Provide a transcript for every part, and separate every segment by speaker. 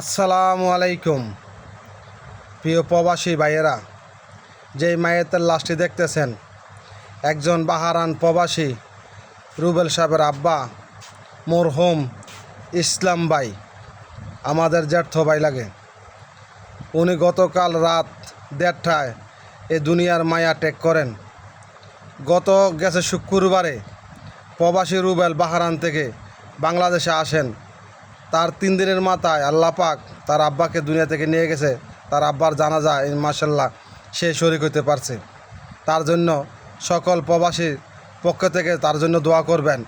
Speaker 1: আসসালামু আলাইকুম প্রিয় প্রবাসী ভাইয়েরা, যেই মায়ের লাশটি দেখতেছেন একজন বাহারান প্রবাসী রুবেল সাহেবের আব্বা মরহুম ইসলাম ভাই, আমাদের জ্যেষ্ঠ ভাই লাগে। উনি গতকাল রাত 1:30টায় এ দুনিয়ার মায়া ত্যাগ করেন। গেছে শুক্রবারে প্রবাসী রুবেল বাহারান থেকে বাংলাদেশে আসেন। তার 3 দিনের মাথায় আল্লাহ পাক তার আব্বাকে দুনিয়া থেকে নিয়ে গেছে। তার আব্বার জানাজা মাশাআল্লাহ সে শরীক হতে পারছে। তার জন্য সকল প্রবাসীর পক্ষ থেকে তার জন্য দোয়া করবেন।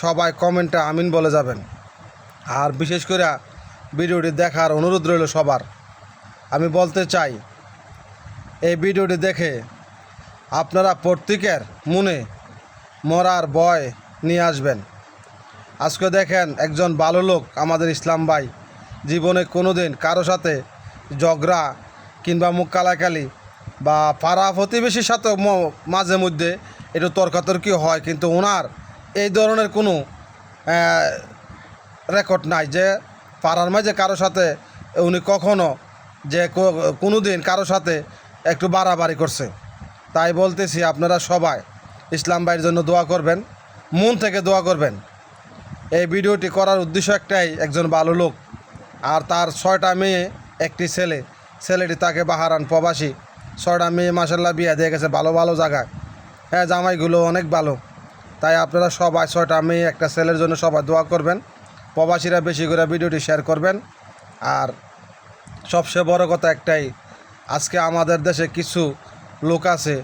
Speaker 1: সবাই কমেন্টে আমিন বলে যাবেন। আর বিশেষ করে ভিডিওটি দেখার অনুরোধ রইল সবার। আমি বলতে চাই, এই ভিডিওটি দেখে আপনারা প্রত্যেকের মনে মরার ভয় নিয়ে আসবেন। আজকে দেখেন একজন ভালো লোক আমাদের ইসলাম ভাই জীবনে কোনো দিন কারো সাথে ঝগড়া কিংবা মুখ কালাকালি বা পাড়া প্রতিবেশীর সাথে মাঝে মধ্যে একটু তর্কাতর্কি হয়, কিন্তু ওনার এই ধরনের কোনো রেকর্ড নাই যে পাড়ার মাঝে কারো সাথে উনি কখনো যে কোনো দিন কারো সাথে একটু বাড়াবাড়ি করছে। তাই বলতেছি, আপনারা সবাই ইসলাম ভাইয়ের জন্য দোয়া করবেন, মন থেকে দোয়া করবেন। এই ভিডিওটি করার উদ্দেশ্য একটাই, একজন ভালো লোক আর তার 6টা মেয়ে একটি ছেলে। ছেলেটি তাকে বাহারান প্রবাসী, 6টা মেয়ে মাশাআল্লাহ বিয়ে দিয়ে গেছে ভালো ভালো জায়গায়। হ্যাঁ, জামাইগুলো অনেক ভালো। তাই আপনারা সবাই 6টা মেয়ে একটা ছেলের জন্য সবাই দোয়া করবেন। প্রবাসীরা বেশি করে ভিডিওটি শেয়ার করবেন। আর সবচেয়ে বড় কথা একটাই, আজকে আমাদের দেশে কিছু লোক আছে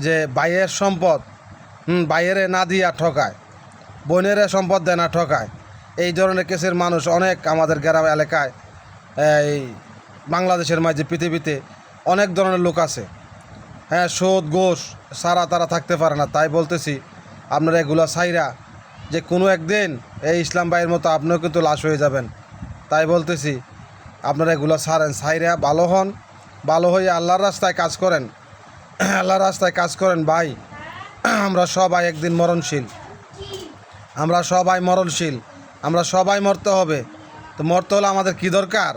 Speaker 1: যে ভাইয়ের সম্পদ ভাইয়েরে না দিয়া ঠকায়, বোনেরে সম্পদ দেয় না ঠকায়। এই ধরনের কেসের মানুষ অনেক আমাদের গ্রাম এলাকায়, এই বাংলাদেশের মাঝে পৃথিবীতে অনেক ধরনের লোক আছে। হ্যাঁ, সুদ ঘোষ সারা তারা থাকতে পারে না। তাই বলতেছি, আপনারা এগুলো সাইরা যে কোনো একদিন এই ইসলাম ভাইয়ের মতো আপনিও কিন্তু লাশ হয়ে যাবেন। তাই বলতেছি, আপনারা এগুলো সারেন, সাইরা ভালো হন, ভালো হয়ে আল্লাহর রাস্তায় কাজ করেন। আল্লাহর রাস্তায় কাজ করেন ভাই। আমরা সবাই একদিন মরণশীল, আমরা সবাই মরণশীল, আমরা সবাই মরতে হবে। তো মরতে হলে আমাদের কি দরকার?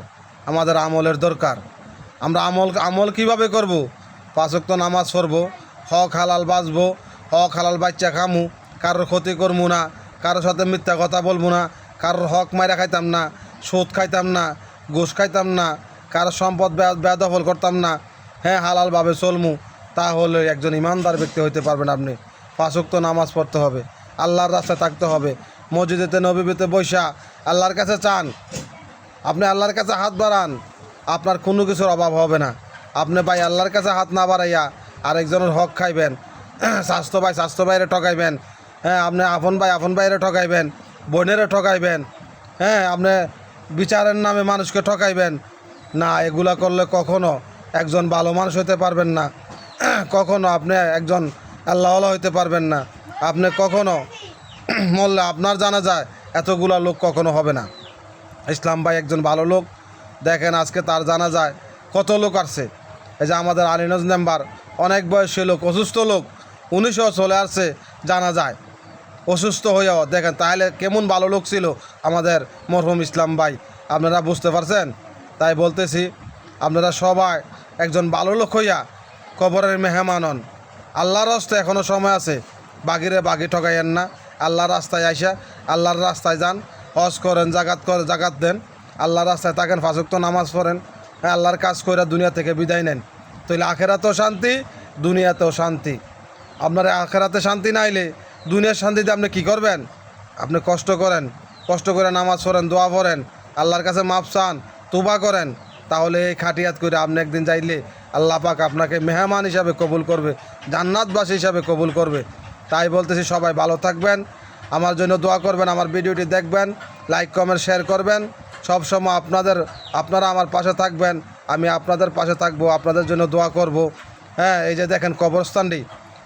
Speaker 1: আমাদের আমলের দরকার। আমরা আমল কিভাবে করব? 5 ওয়াক্ত নামাজ পড়বো, হক হালাল বাঁচবো, হক হালাল বাচ্চা খামু, কারোর ক্ষতি করবো না, কারোর সাথে মিথ্যা কথা বলবো না, কারোর হক মাইরা খাইতাম না, সুদ খাইতাম না, ঘুষ খাইতাম না, কারোর সম্পদ বেদখল করতাম না। হ্যাঁ, হালালভাবে চলমু, তাহলে একজন ইমানদার ব্যক্তি হইতে পারবেন আপনি। 5 ওয়াক্ত নামাজ পড়তে হবে, আল্লাহর রাস্তায় থাকতে হবে, মসজিদেতে নবীতে বৈশা আল্লাহর কাছে চান। আপনি আল্লাহর কাছে হাত বাড়ান, আপনার কোনো কিছুর অভাব হবে না। আপনি ভাই আল্লাহর কাছে হাত না বাড়াইয়া আরেকজনের হক খাইবেন, স্বাস্থ্য ভাইরে ঠকাইবেন। হ্যাঁ, আপনি আপন ভাইরে ঠকাইবেন, বোনেরে ঠকাইবেন। হ্যাঁ, আপনি বিচারের নামে মানুষকে ঠকাইবেন না। এগুলা করলে কখনো একজন ভালো মানুষ হতে পারবেন না, কখনো আপনি একজন আল্লাহওয়ালা হইতে পারবেন না। আপনি কখনো মরলে আপনার জানা যায় এতগুলা লোক কখনো হবে না। ইসলাম ভাই একজন ভালো লোক। দেখেন আজকে তার জানা যায় কত লোক আসছে। এই যে আমাদের আলিনজ মেম্বার অনেক বয়সী লোক, অসুস্থ লোক, 1900 চলে আসছে জানা যায় অসুস্থ হয়েও। দেখেন তাহলে কেমন ভালো লোক ছিল আমাদের মরহুম ইসলাম ভাই, আপনারা বুঝতে পারছেন। তাই বলতেছি, আপনারা সবাই একজন ভালো লোক হইয়া কবরের মেহমান হন। আল্লাহর রাস্তায় এখনও সময় আছে, বাগিরে বাগি ঠকাইয়েন না। আল্লাহর রাস্তায় আইসা আল্লাহর রাস্তায় যান, হজ করেন, জাকাত দেন, আল্লাহর রাস্তায় থাকেন, 5 ওয়াক্ত নামাজ পড়েন। হ্যাঁ, আল্লাহর কাজ করে দুনিয়া থেকে বিদায় নেন। তাহলে আখেরাতেও শান্তি, দুনিয়াতেও শান্তি। আপনার আখেরাতে শান্তি নাইলে দুনিয়ার শান্তিতে আপনি কী করবেন? আপনি কষ্ট করেন, কষ্ট করে নামাজ পড়েন, দোয়া পড়েন, আল্লাহর কাছে মাপ চান, তোবা করেন। তাহলে এই খাটিয়াত করে আপনি একদিন যাইলে আল্লাহ পাক আপনাকে মেহমান হিসাবে কবুল করবে, জান্নাতবাসী হিসাবে কবুল করবে। তাই বলতেছি, সবাই ভালো থাকবেন, আমার জন্য দোয়া করবেন, আমার ভিডিওটি দেখবেন, লাইক কমেন্ট শেয়ার করবেন। সবসময় আপনারা আমার পাশে থাকবেন, আমি আপনাদের পাশে থাকবো, আপনাদের জন্য দোয়া করব। হ্যাঁ, এই যে দেখেন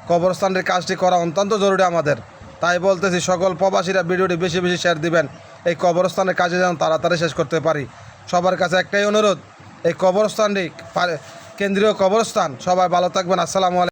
Speaker 1: কবরস্থানটির কাজটি করা অত্যন্ত জরুরি আমাদের। তাই বলতেছি, সকল প্রবাসীরা ভিডিওটি বেশি বেশি শেয়ার দিবেন, এই কবরস্থানের কাজে যেন তাড়াতাড়ি শেষ করতে পারি। সবার কাছে একটাই অনুরোধ, এই কবরস্থানটি কেন্দ্রীয় কবরস্থান। সবাই ভালো থাকবেন। আসসালামু আলাইকুম।